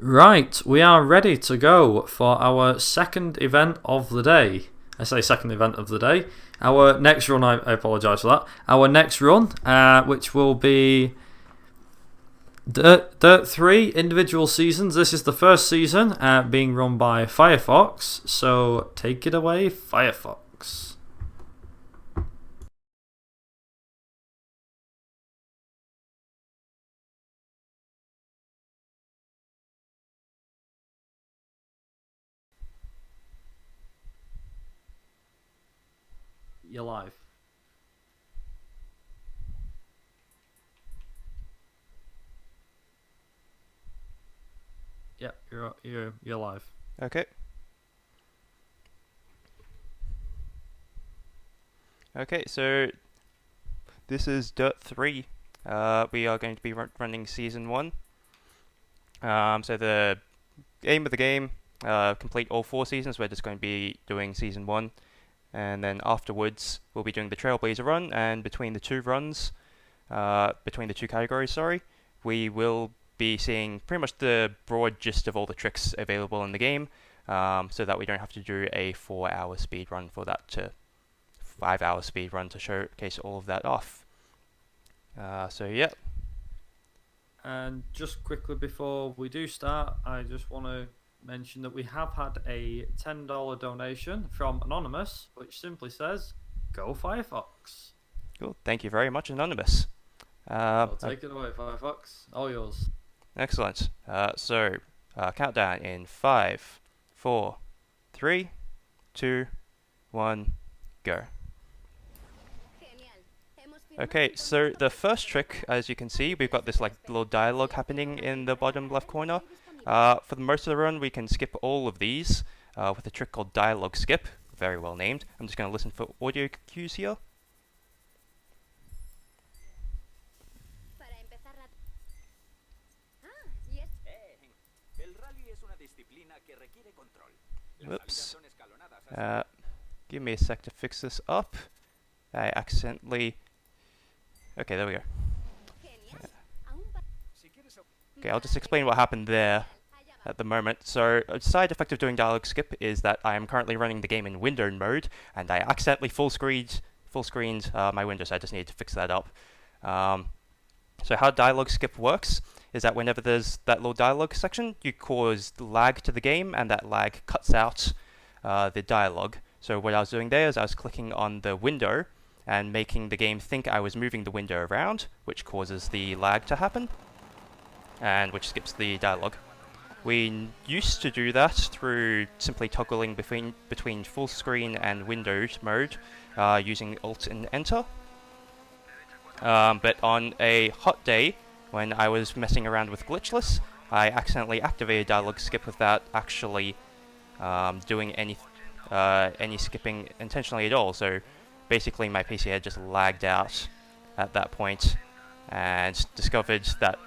Right, we are ready to go for our second event of the day. I say second event of the day. Our next run, I apologise for that. Our next run, which will be Dirt 3 individual seasons. This is the first season being run by FireFox. So take it away, FireFox. You're live. Yeah, you're live. Okay. Okay, so this is Dirt 3. We are going to be running Season 1. So the aim of the game, complete all 4 seasons. We're just going to be doing Season 1. And then afterwards, we'll be doing the Trailblazer run. And between the two runs, between the two categories, we will be seeing pretty much the broad gist of all the tricks available in the game. So that we don't have to do a 4-hour speed run for that to 5-hour speed run to showcase all of that off. So yeah. And just quickly before we do start, I just want to mention that we have had a $10 donation from Anonymous, which simply says, "Go Firefox." Cool. Thank you very much, Anonymous. I'll take it away, Firefox. All yours. Excellent. So countdown in 5, 4, 3, 2, 1, go. Okay, so the first trick, as you can see, we've got this like little dialogue happening in the bottom left corner. For the most of the run, we can skip all of these with a trick called dialogue skip. Very well named. I'm just going to listen for audio cues here. Whoops. Give me a sec to fix this up. I accidentally... Okay, there we go. Okay, I'll just explain what happened there at the moment. So, a side effect of doing dialogue skip is that I am currently running the game in windowed mode, and I accidentally full screened my window, so I just need to fix that up. So how dialogue skip works is that whenever there's that little dialogue section, you cause lag to the game, and that lag cuts out the dialogue. So what I was doing there is I was clicking on the window and making the game think I was moving the window around, which causes the lag to happen, and which skips the dialogue. We used to do that through simply toggling between full screen and windowed mode using Alt and Enter. But on a hot day, when I was messing around with glitchless, I accidentally activated dialogue skip without actually doing any skipping intentionally at all. So basically my PC had just lagged out at that point and discovered that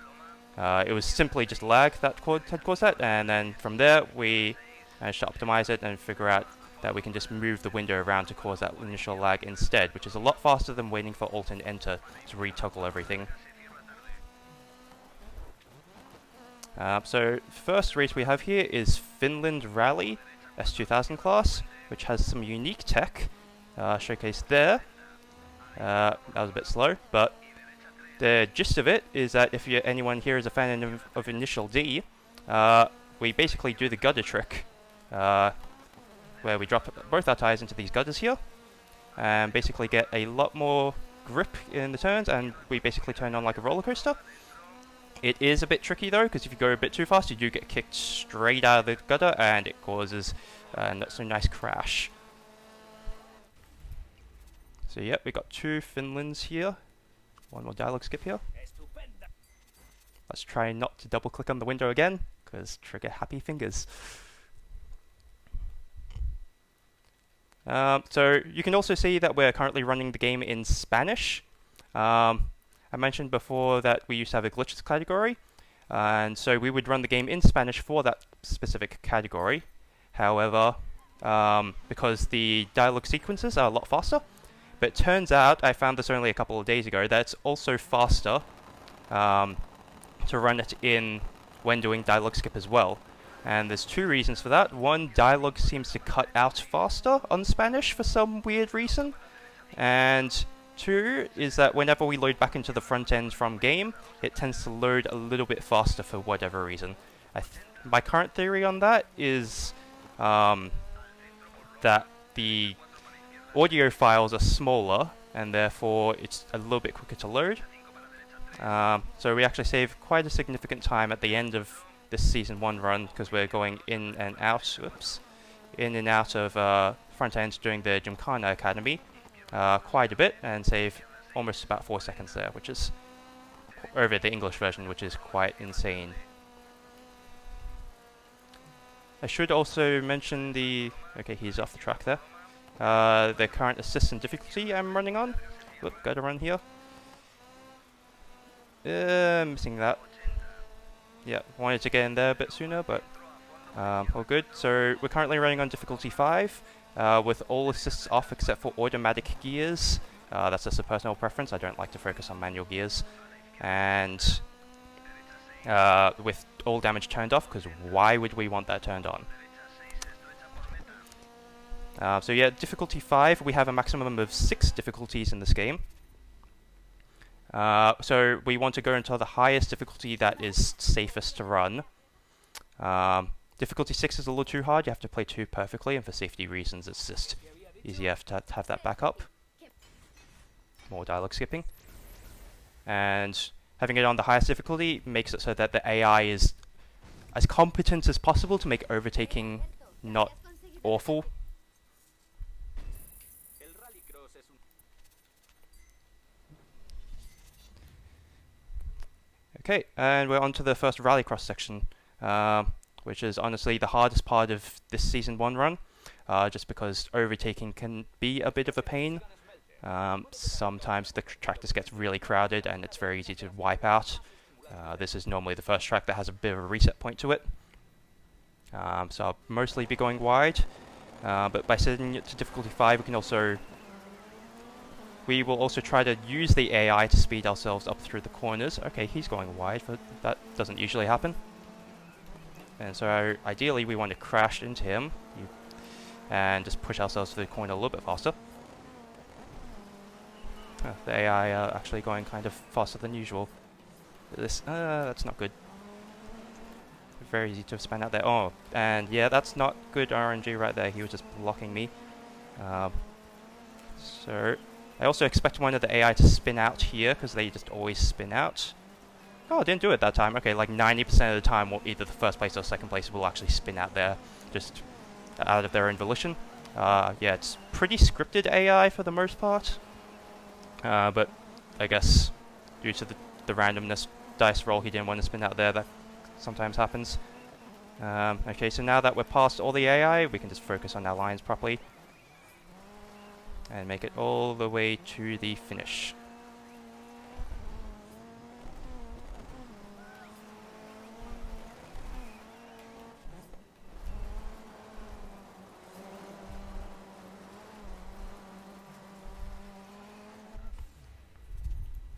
it was simply just lag that had caused that, and then from there we managed to optimize it and figure out that we can just move the window around to cause that initial lag instead, which is a lot faster than waiting for Alt and Enter to retoggle everything. So first race we have here is Finland Rally S2000 class, which has some unique tech showcased there. That was a bit slow, but the gist of it is that if anyone here is a fan of Initial D, we basically do the gutter trick, where we drop both our tires into these gutters here, and basically get a lot more grip in the turns, and we basically turn on like a roller coaster. It is a bit tricky though, because if you go a bit too fast, you do get kicked straight out of the gutter, and it causes not so nice crash. So yep, we got 2 Finlands here. One more dialogue skip here. Let's try not to double click on the window again, because trigger happy fingers. So you can also see that we're currently running the game in Spanish. I mentioned before that we used to have a glitches category, and so we would run the game in Spanish for that specific category. However, because the dialogue sequences are a lot faster, but it turns out, I found this only a couple of days ago, that it's also faster to run it in when doing dialogue skip as well. And there's two reasons for that. One, dialogue seems to cut out faster on Spanish for some weird reason. And two is that whenever we load back into the front end from game, it tends to load a little bit faster for whatever reason. My current theory on that is that the audio files are smaller and therefore it's a little bit quicker to load. So we actually save quite a significant time at the end of this Season 1 run because we're going in and out of front end during the Gymkhana Academy quite a bit and save almost about 4 seconds there, which is over the English version, which is quite insane. I should also mention okay, he's off the track there. The current assistant difficulty I'm running on. Whoop, gotta run here. Missing that. Yeah, wanted to get in there a bit sooner, but all good. So we're currently running on difficulty 5, with all assists off except for automatic gears. That's just a personal preference. I don't like to focus on manual gears. And with all damage turned off, because why would we want that turned on? So yeah, difficulty 5, we have a maximum of 6 difficulties in this game. So we want to go into the highest difficulty that is safest to run. Difficulty 6 is a little too hard, you have to play 2 perfectly, and for safety reasons it's just easier to have that backup. More dialogue skipping. And having it on the highest difficulty makes it so that the AI is as competent as possible to make overtaking not awful. Okay, and we're on to the first rallycross section, which is honestly the hardest part of this Season 1 run, just because overtaking can be a bit of a pain. Sometimes the track just gets really crowded and it's very easy to wipe out. This is normally the first track that has a bit of a reset point to it. So I'll mostly be going wide, but by setting it to difficulty 5 we will also try to use the AI to speed ourselves up through the corners. Okay, he's going wide, but that doesn't usually happen. And so ideally we want to crash into him and just push ourselves through the corner a little bit faster. The AI actually going kind of faster than usual. That's not good. Very easy to span out there. Oh, and yeah, that's not good RNG right there. He was just blocking me. So I also expect one of the AI to spin out here, because they just always spin out. Oh, I didn't do it that time. Okay, like 90% of the time, either the first place or second place will actually spin out there, just out of their own volition. Yeah, it's pretty scripted AI for the most part. But I guess due to the randomness dice roll, he didn't want to spin out there. That sometimes happens. Okay, so now that we're past all the AI, we can just focus on our lines properly and make it all the way to the finish.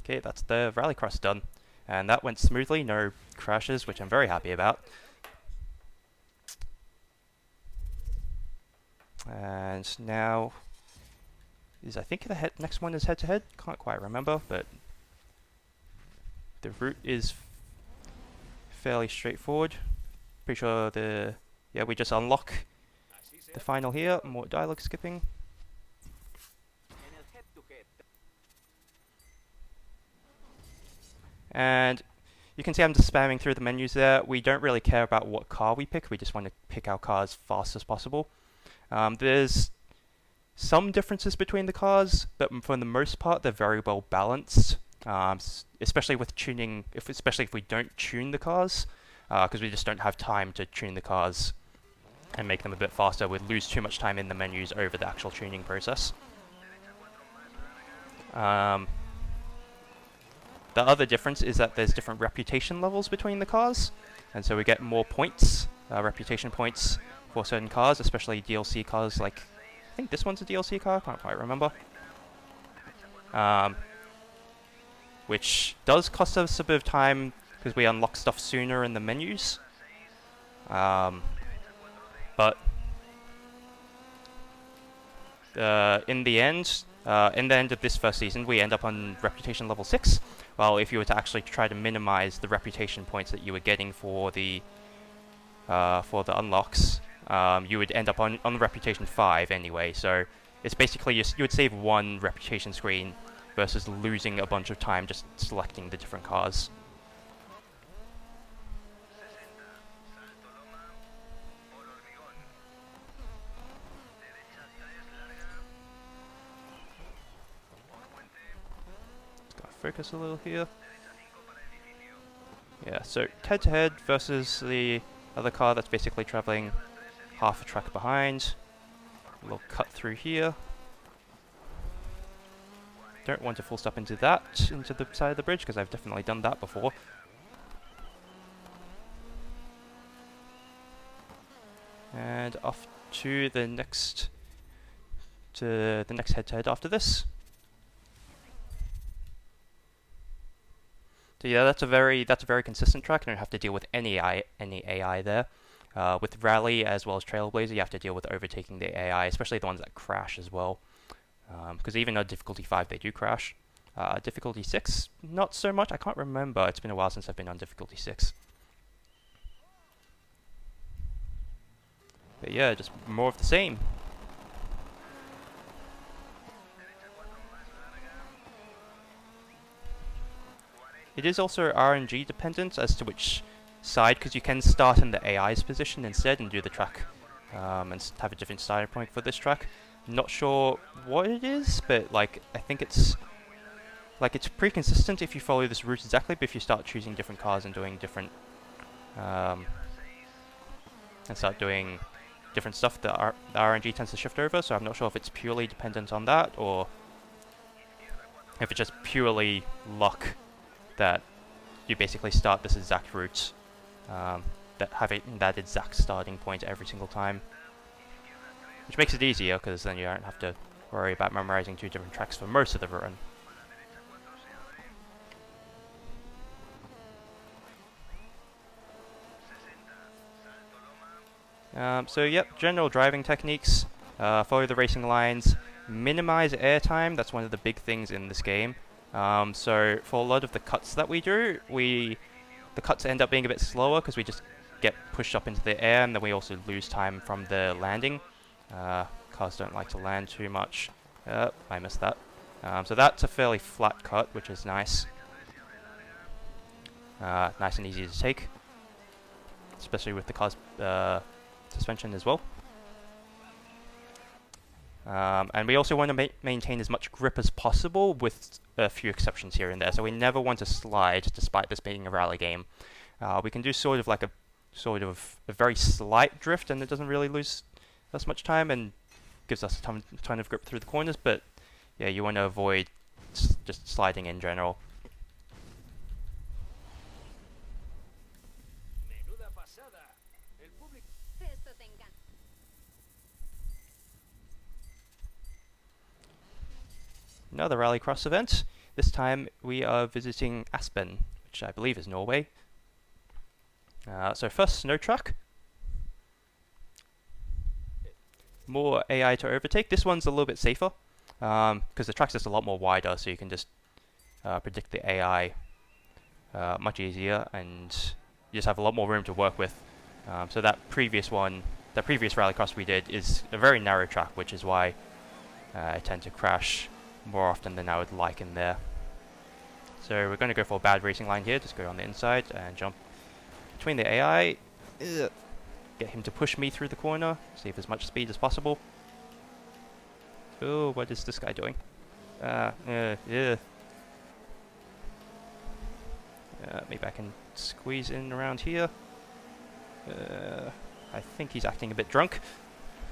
Okay, that's the rallycross done. And that went smoothly, no crashes, which I'm very happy about. And now I think the next one is head-to-head. Can't quite remember, but the route is fairly straightforward. Pretty sure we just unlock the final here. More dialogue skipping. And you can see I'm just spamming through the menus there. We don't really care about what car we pick. We just want to pick our car as fast as possible. There's some differences between the cars, but for the most part, they're very well balanced. Especially with tuning, especially if we don't tune the cars, because we just don't have time to tune the cars and make them a bit faster. We'd lose too much time in the menus over the actual tuning process. The other difference is that there's different reputation levels between the cars, and so we get more points, reputation points for certain cars, especially DLC cars like, I think this one's a DLC car, can't quite remember. Which does cost us a bit of time, because we unlock stuff sooner in the menus. But in the end of this first season, we end up on reputation level 6. Well, if you were to actually try to minimize the reputation points that you were getting for the unlocks, you would end up on reputation 5 anyway. So it's basically you would save one reputation screen versus losing a bunch of time just selecting the different cars. Focus a little here. Yeah, so head-to-head versus the other car that's basically traveling half a track behind. A little cut through here. Don't want to full stop into the side of the bridge, because I've definitely done that before. And off to the next head-to-head after this. So yeah, that's a very consistent track. You don't have to deal with any AI there. With Rally as well as Trailblazer, you have to deal with overtaking the AI, especially the ones that crash as well. Because even at difficulty 5, they do crash. Difficulty 6, not so much. I can't remember. It's been a while since I've been on difficulty 6. But yeah, just more of the same. It is also RNG dependent as to which side, because you can start in the AI's position instead and do the track, and have a different starting point for this track. Not sure what it is, but like I think it's pretty consistent if you follow this route exactly. But if you start choosing different cars and doing different stuff, the RNG tends to shift over. So I'm not sure if it's purely dependent on that or if it's just purely luck that you basically start this exact route, that having that exact starting point every single time, which makes it easier because then you don't have to worry about memorizing 2 different tracks for most of the run. So yep, general driving techniques, follow the racing lines, minimize airtime. That's one of the big things in this game. So for a lot of the cuts that we do, the cuts end up being a bit slower because we just get pushed up into the air, and then we also lose time from the landing. Cars don't like to land too much. I missed that. So that's a fairly flat cut, which is nice. Nice and easy to take, especially with the car's suspension as well. And we also want to maintain as much grip as possible, with a few exceptions here and there. So we never want to slide, despite this being a rally game. We can do sort of a very slight drift, and it doesn't really lose us much time and gives us a ton of grip through the corners. But yeah, you want to avoid just sliding in general. Another rallycross event. This time we are visiting Aspen, which I believe is Norway. So first, snow track. More AI to overtake. This one's a little bit safer, because the track's just a lot more wider, so you can just predict the AI much easier, and you just have a lot more room to work with. So that previous rallycross we did is a very narrow track, which is why I tend to crash more often than I would like in there. So we're going to go for a bad racing line here. Just go on the inside and jump between the AI. Get him to push me through the corner. Save as much speed as possible. Oh, what is this guy doing? Maybe I can squeeze in around here. I think he's acting a bit drunk.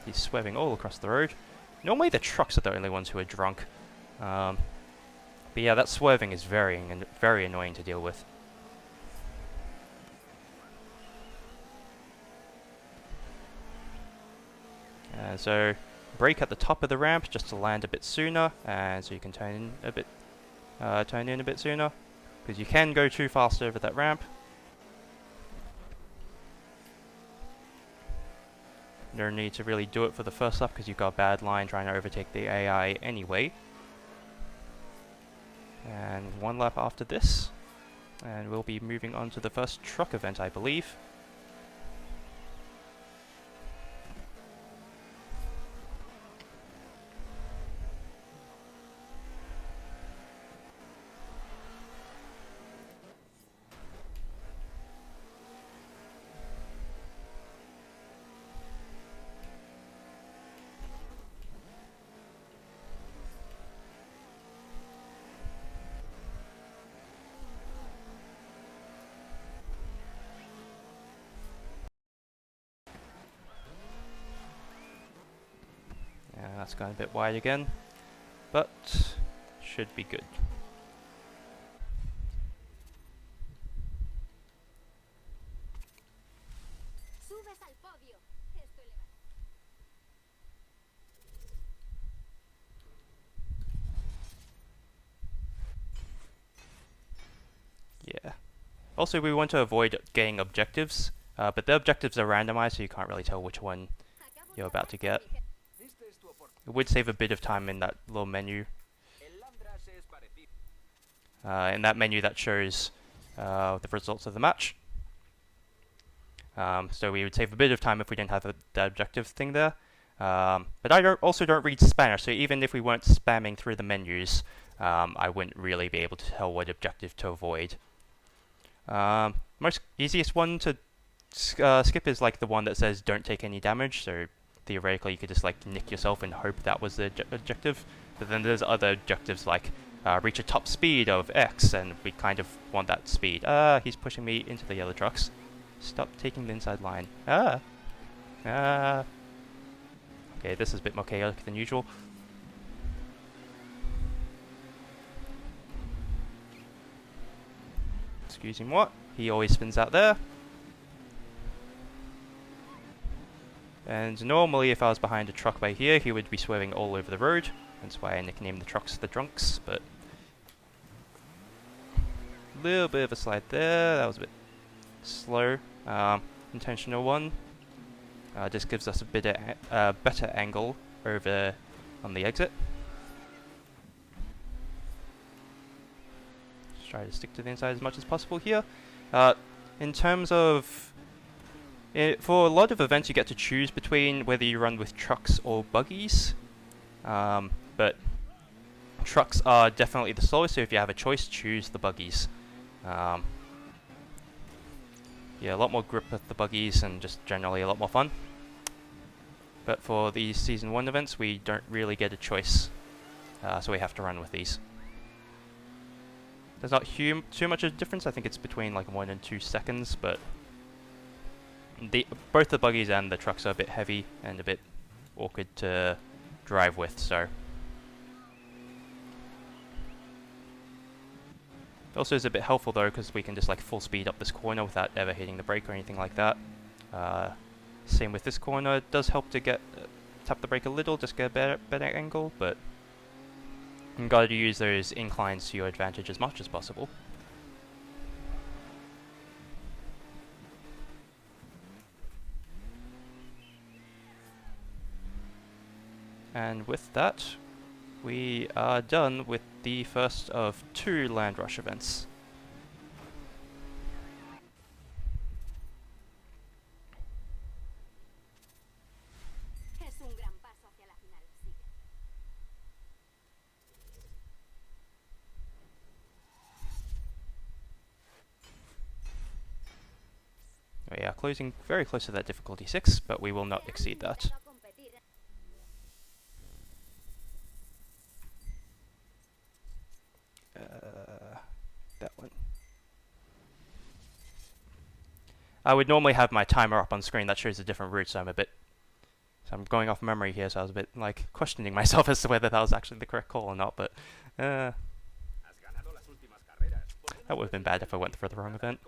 He's swerving all across the road. Normally the trucks are the only ones who are drunk. But yeah, that swerving is very annoying to deal with. So brake at the top of the ramp just to land a bit sooner, and so you can turn in a bit sooner, because you can go too fast over that ramp. No need to really do it for the first lap because you've got a bad line trying to overtake the AI anyway. And one lap after this, and we'll be moving on to the first truck event, I believe. And that's gone a bit wide again, but should be good. Yeah. Also, we want to avoid getting objectives, but the objectives are randomized, so you can't really tell which one you're about to get. It would save a bit of time in that little menu. In that menu that shows the results of the match. So we would save a bit of time if we didn't have the objective thing there. But I also don't read Spanish, so even if we weren't spamming through the menus, I wouldn't really be able to tell what objective to avoid. Most easiest one to skip is like the one that says don't take any damage, so theoretically you could just like nick yourself and hope that was the objective. But then there's other objectives like reach a top speed of X, and we kind of want that speed. He's pushing me into the other trucks. Stop taking the inside line. Okay, this is a bit more chaotic than usual. Excuse him, what? He always spins out there. And normally if I was behind a truck by here, he would be swerving all over the road. That's why I nicknamed the trucks the drunks, but a little bit of a slide there. That was a bit slow. Intentional one. Just gives us a bit of better angle over on the exit. Just try to stick to the inside as much as possible here. In terms of for a lot of events, you get to choose between whether you run with trucks or buggies, but trucks are definitely the slowest, so if you have a choice, choose the buggies. Yeah, a lot more grip with the buggies and just generally a lot more fun. But for these Season 1 events, we don't really get a choice, so we have to run with these. There's not too much of a difference. I think it's between like 1 and 2 seconds, but both the buggies and the trucks are a bit heavy and a bit awkward to drive with, so. It also is a bit helpful though, because we can just like full speed up this corner without ever hitting the brake or anything like that. Same with this corner. It does help to get tap the brake a little, just get a better angle, but you got to use those inclines to your advantage as much as possible. And with that, we are done with the first of 2 Land Rush events. We are closing very close to that difficulty 6, but we will not exceed that. That one. I would normally have my timer up on screen that shows a different route, so I'm going off memory here, so I was a bit like questioning myself as to whether that was actually the correct call or not, but that would have been bad if I went for the wrong event.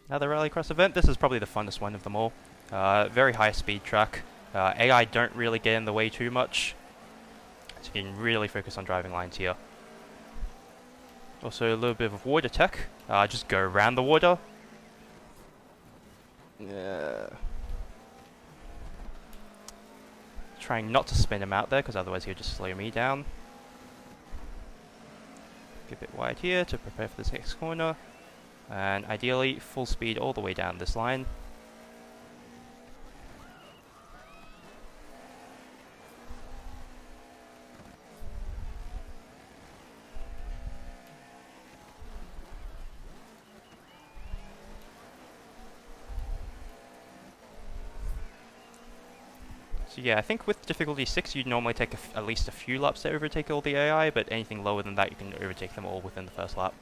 Another rallycross event. This is probably the funnest one of them all. Very high speed track. AI don't really get in the way too much, so you can really focus on driving lines here. Also a little bit of water tech. Just go around the water. Trying not to spin him out there, because otherwise he'll just slow me down. Get a bit wide here to prepare for this next corner. And ideally, full speed all the way down this line. So yeah, I think with difficulty 6 you'd normally take at least a few laps to overtake all the AI, but anything lower than that you can overtake them all within the first lap.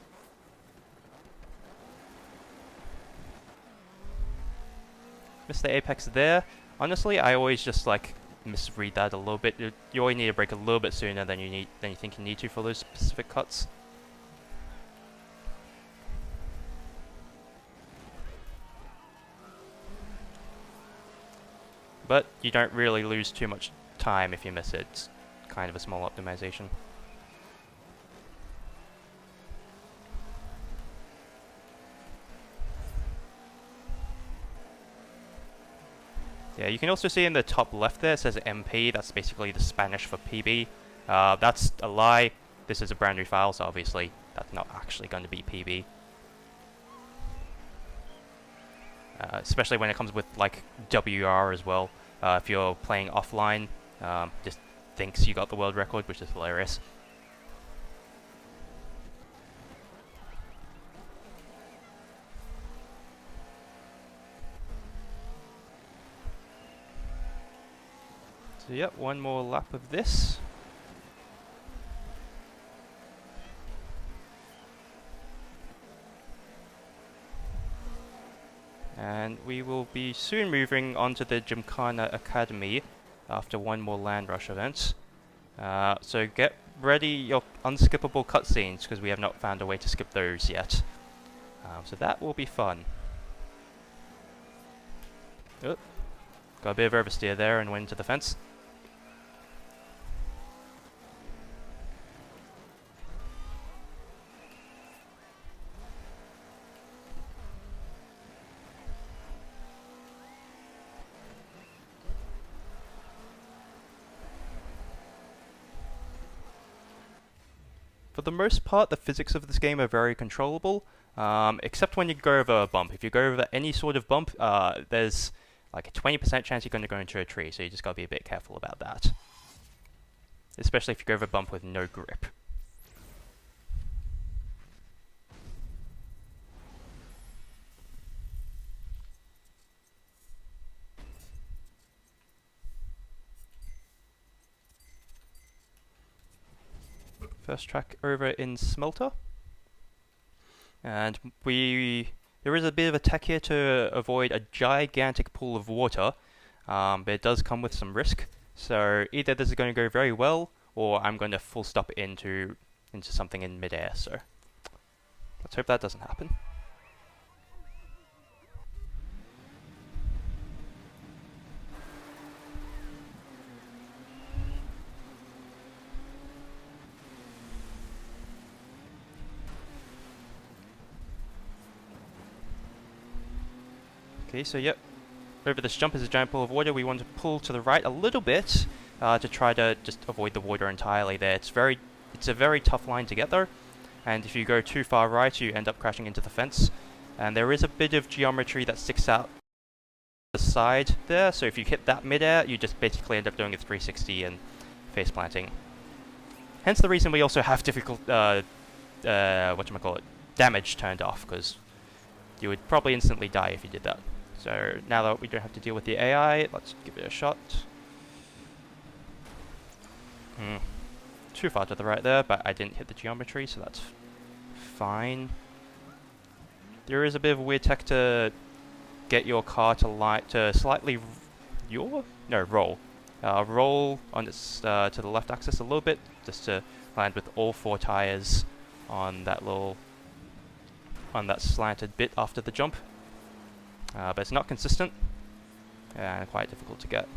Missed the apex there. Honestly, I always just like misread that a little bit. You always need to brake a little bit sooner than you think you need to for those specific cuts. But you don't really lose too much time if you miss it. It's kind of a small optimization. Yeah, you can also see in the top left there it says MP. That's basically the Spanish for PB. That's a lie. This is a brand new file, so obviously that's not actually going to be PB. Especially when it comes with like WR as well. If you're playing offline, just thinks you got the world record, which is hilarious. So yep, one more lap of this. And we will be soon moving on to the Gymkhana Academy after one more Land Rush event. So get ready your unskippable cutscenes, because we have not found a way to skip those yet. So that will be fun. Oh, got a bit of oversteer there and went into the fence. For the most part, the physics of this game are very controllable, except when you go over a bump. If you go over any sort of bump, there's like a 20% chance you're going to go into a tree, so you just got to be a bit careful about that. Especially if you go over a bump with no grip. First track over in Smelter. And there is a bit of a tech here to avoid a gigantic pool of water, but it does come with some risk. So either this is going to go very well, or I'm going to full stop into something in midair. So let's hope that doesn't happen. Okay, so yep, over this jump is a giant pool of water. We want to pull to the right a little bit to try to just avoid the water entirely there. It's a very tough line to get there, and if you go too far right you end up crashing into the fence. And there is a bit of geometry that sticks out the side there, so if you hit that midair you just basically end up doing a 360 and face planting. Hence the reason we also have difficult damage turned off, because you would probably instantly die if you did that. So now that we don't have to deal with the AI, let's give it a shot. Too far to the right there, but I didn't hit the geometry, so that's fine. There is a bit of a weird tech to get your car to slightly roll. Roll on its to the left axis a little bit, just to land with all 4 tires on that slanted bit after the jump. But it's not consistent and quite difficult to get.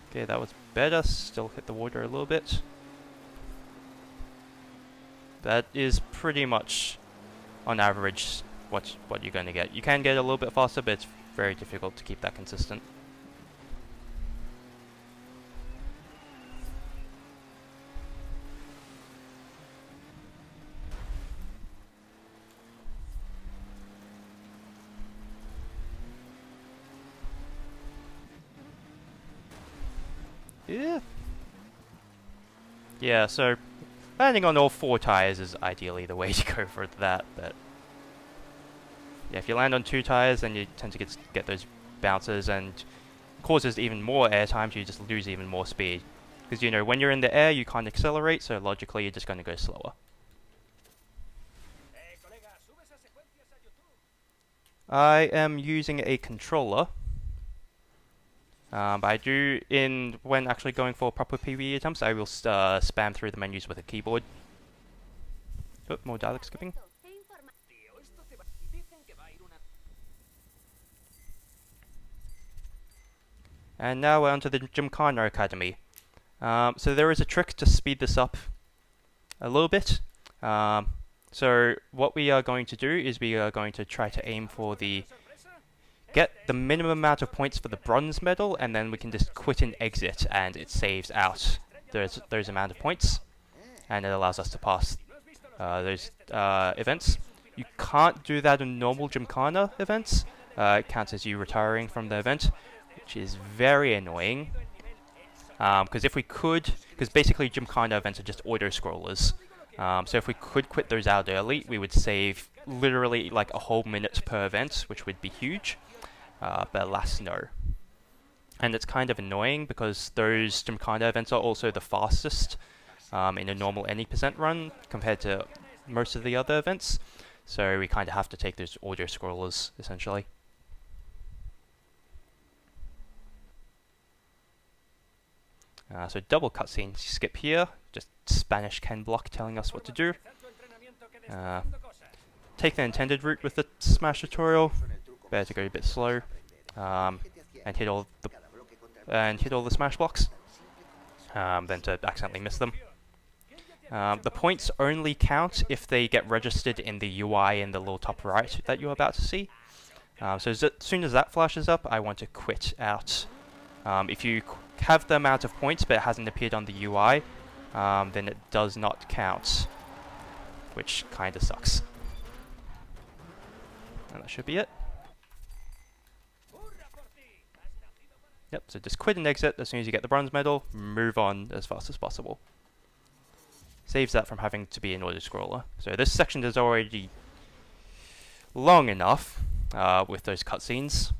Okay, that was better. Still hit the water a little bit. That is pretty much, on average, what you're going to get. You can get a little bit faster, but it's very difficult to keep that consistent. Yeah. Yeah, so landing on all 4 tires is ideally the way to go for that, but yeah, if you land on 2 tires, then you tend to get those bounces and causes even more airtime, so you just lose even more speed. Because, you know, when you're in the air, you can't accelerate, so logically you're just going to go slower. I am using a controller. But I do, when actually going for proper PvE attempts, I will spam through the menus with a keyboard. Oh, more dialogue skipping. And now we're onto the Gymkhana Academy. So there is a trick to speed this up a little bit. So what we are going to do is we are going to try to aim for get the minimum amount of points for the bronze medal, and then we can just quit and exit, and it saves out those amount of points, and it allows us to pass those events. You can't do that in normal Gymkhana events. It counts as you retiring from the event, which is very annoying. Because basically Gymkhana events are just auto-scrollers. So if we could quit those out early, we would save literally like a whole minute per event, which would be huge. But alas, no. And it's kind of annoying because those Gymkhana events are also the fastest in a normal any percent run compared to most of the other events. So we kind of have to take those auto-scrollers, essentially. So double cutscene skip here, just Spanish Ken block telling us what to do. Take the intended route with the Smash tutorial. Better to go a bit slow, and hit all the Smash blocks, than to accidentally miss them. The points only count if they get registered in the UI in the little top right that you're about to see. So as soon as that flashes up, I want to quit out. If you have the amount of points but it hasn't appeared on the UI, then it does not count, which kind of sucks. And that should be it. Yep, so just quit and exit as soon as you get the bronze medal, move on as fast as possible. Saves that from having to be an auto-scroller. So this section is already long enough with those cutscenes.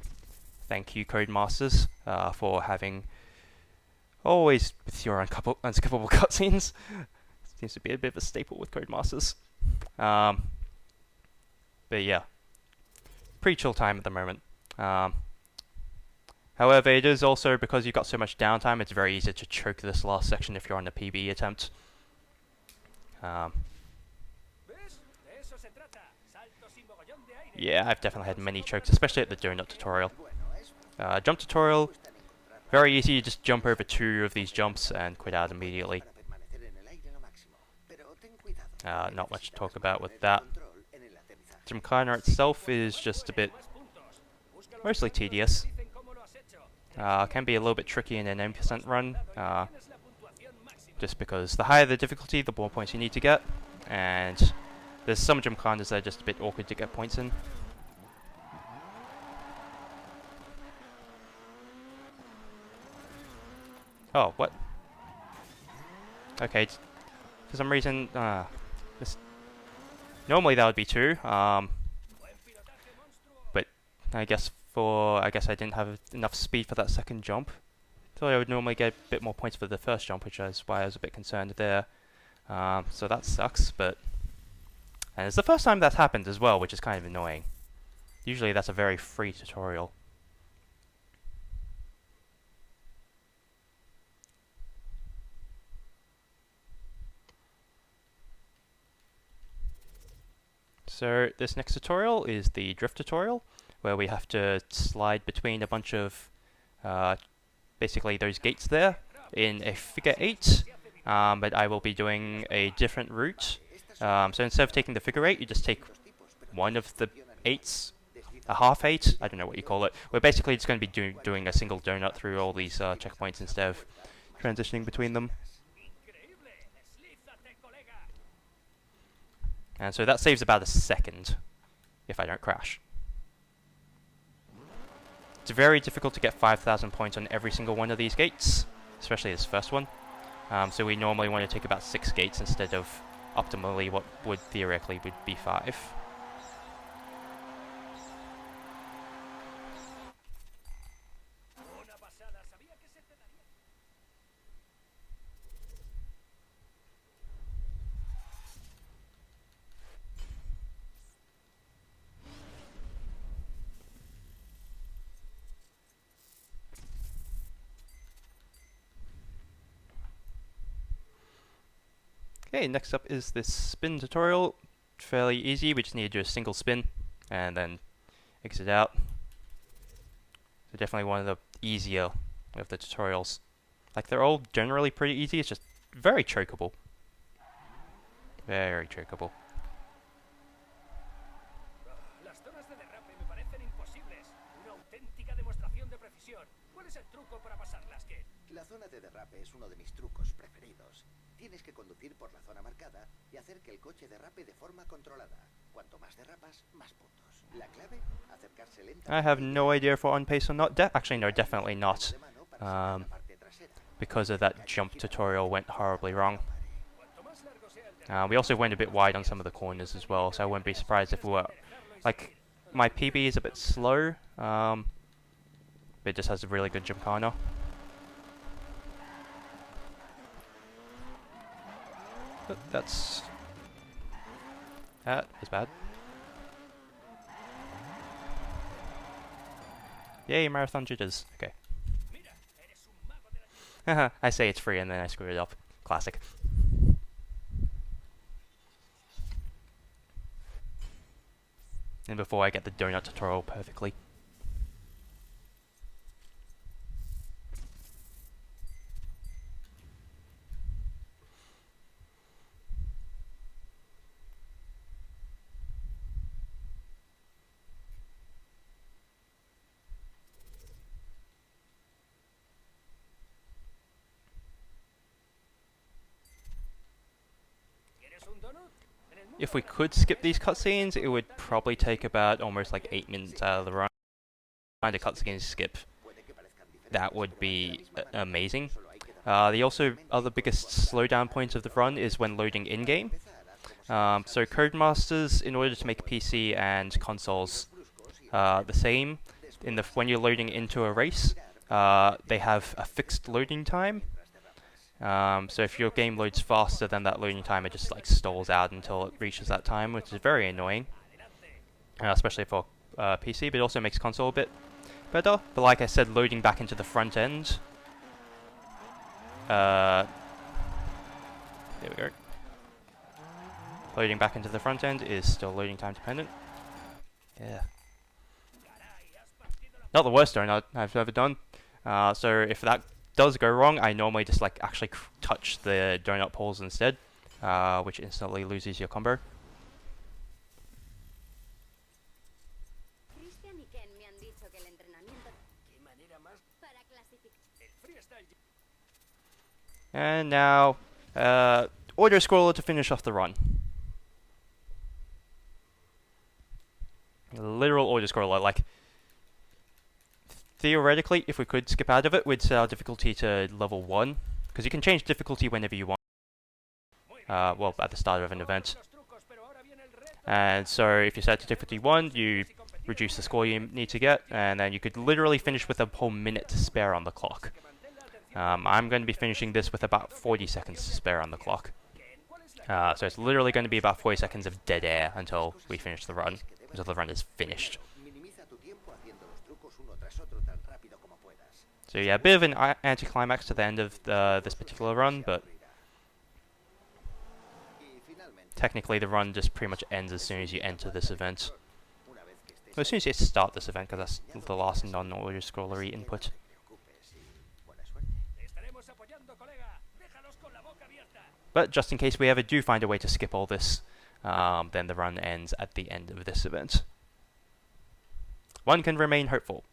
Thank you, Codemasters, for having always with your unskippable cutscenes. Seems to be a bit of a staple with Codemasters. But yeah, pretty chill time at the moment. However, it is also, because you've got so much downtime, it's very easy to choke this last section if you're on a PB attempt. Yeah, I've definitely had many chokes, especially at the donut tutorial. Jump tutorial, very easy, you just jump over 2 of these jumps and quit out immediately. Not much to talk about with that. Gymkhana itself is just a bit, mostly tedious. Can be a little bit tricky in an N% run, just because the higher the difficulty, the more points you need to get, and there's some Gymkhanas that are just a bit awkward to get points in. Oh, what? Okay, for some reason, normally that would be 2, but I guess I didn't have enough speed for that second jump. Thought I would normally get a bit more points for the first jump, which is why I was a bit concerned there. So that sucks, and it's the first time that's happened as well, which is kind of annoying. Usually that's a very free tutorial. So this next tutorial is the drift tutorial, where we have to slide between a bunch of basically those gates there in a figure 8, but I will be doing a different route So instead of taking the figure 8, you just take one of the 8s, a half 8, I don't know what you call it. We're basically just going to be doing a single donut through all these checkpoints instead of transitioning between them. And so that saves about a second if I don't crash. It's very difficult to get 5,000 points on every single one of these gates, especially this first one. So we normally want to take about 6 gates instead of optimally what would theoretically would be 5. Okay, next up is this spin tutorial. Fairly easy, we just need to do a single spin and then exit out. So definitely one of the easier of the tutorials. Like, they're all generally pretty easy, it's just very chokeable. Very chokeable. Las zonas de derrape me parecen imposibles. Una auténtica demostración de precisión. ¿Cuál es el truco para pasarlas, Kid? La zona de derrape es uno de mis trucos preferidos. Tienes que conducir por la zona marcada y hacer que el coche derrape de forma controlada. Cuanto más derrapas, más puntos. La clave, acercarse lentamente. I have no idea if we're on pace or not. Actually, no, definitely not. Because of that jump tutorial went horribly wrong. We also went a bit wide on some of the corners as well, so I wouldn't be surprised if we were... Like, my PB is a bit slow, but it just has a really good Gymkhana. But that was bad. Yay, marathon jitters. Okay. I say it's free and then I screw it up. Classic. And before I get the donut tutorial perfectly. If we could skip these cutscenes, it would probably take about almost like 8 minutes out of the run. Find a cutscene skip. That would be amazing. The also other biggest slowdown point of the run is when loading in-game. So Codemasters, in order to make PC and consoles the same, when you're loading into a race, they have a fixed loading time. So if your game loads faster than that loading time, it just like stalls out until it reaches that time, which is very annoying, especially for PC, but it also makes console a bit better. But like I said, loading back into the front end, there we go. Loading back into the front end is still loading time dependent. Yeah. Not the worst donut I've ever done. So if that does go wrong, I normally just like actually touch the donut poles instead, which instantly loses your combo. And now, auto scroller to finish off the run. Literal auto scroller, like. Theoretically, if we could skip out of it, we'd set our difficulty to level 1, because you can change difficulty whenever you want. Well, at the start of an event. And so if you set to difficulty 1, you reduce the score you need to get, and then you could literally finish with a whole minute to spare on the clock. I'm going to be finishing this with about 40 seconds to spare on the clock. So it's literally going to be about 40 seconds of dead air until we finish the run, until the run is finished. So yeah, a bit of an anticlimax to the end of this particular run, but technically the run just pretty much ends as soon as you enter this event. Well, as soon as you start this event, because that's the last non-auto scrollery input. But just in case we ever do find a way to skip all this, then the run ends at the end of this event. One can remain hopeful.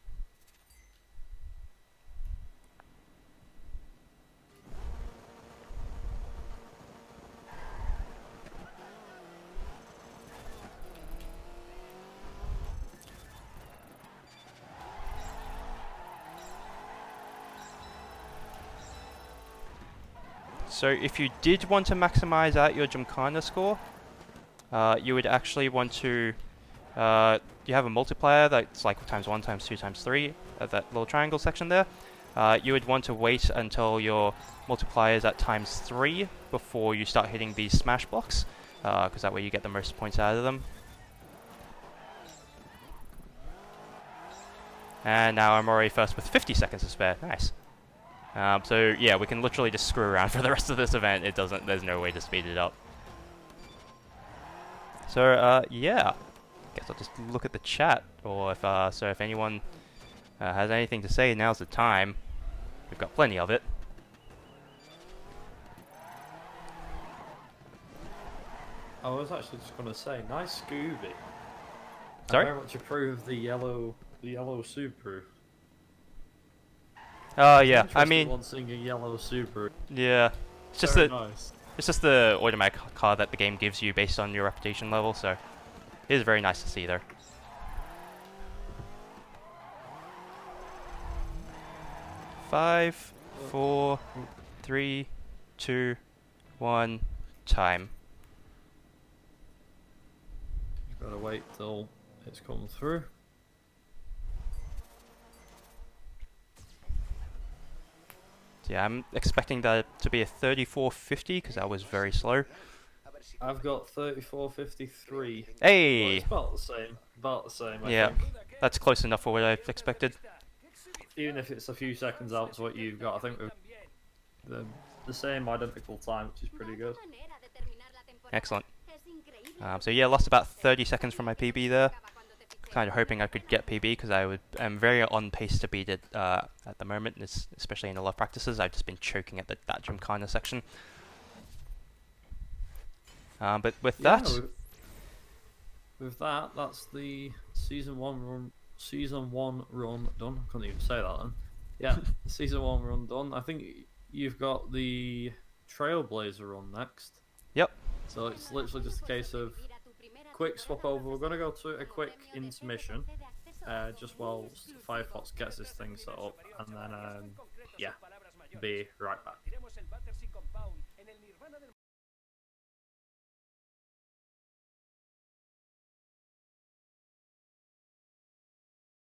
So if you did want to maximize out your Gymkhana score, you would actually want to, you have a multiplier that's like times 1, times 2, times 3, at that little triangle section there. You would want to wait until your multiplier is at times 3 before you start hitting these smash blocks, because that way you get the most points out of them. And now I'm already first with 50 seconds to spare. Nice. So yeah, we can literally just screw around for the rest of this event. There's no way to speed it up. So yeah, guess I'll just look at the chat, or if anyone has anything to say, now's the time. We've got plenty of it. I was actually just going to say, nice Scooby. Sorry? I very much approve the yellow Subaru. Yeah, I mean, One singing yellow Subaru. yeah, it's just Very the nice. it's just the automatic car that the game gives you based on your reputation level. So it is very nice to see there. Five, 4, 3, 2, 1, time. You've got to wait till it's come through. Yeah, I'm expecting that to be a 34.50 because that was very slow. I've got 34.53. Hey! Well, it's about the same. About the same, I Yeah, think. that's close enough for what I expected. Even if it's a few seconds out to what you've got, I think we're the same identical time, which is pretty good. Excellent. So yeah, lost about 30 seconds from my PB there. Kind of hoping I could get PB because I'm very on pace to beat it at the moment, especially in a lot of practices. I've just been choking at that Gymkhana section. But with that, with that, that's the season one run done. I couldn't even say that then. Yeah, season 1 run done. I think you've got the Trailblazer run next. Yep. So it's literally just a case of quick swap over. We're going to go to a quick intermission, just while FireFox gets this thing set up, and then, yeah, be right back.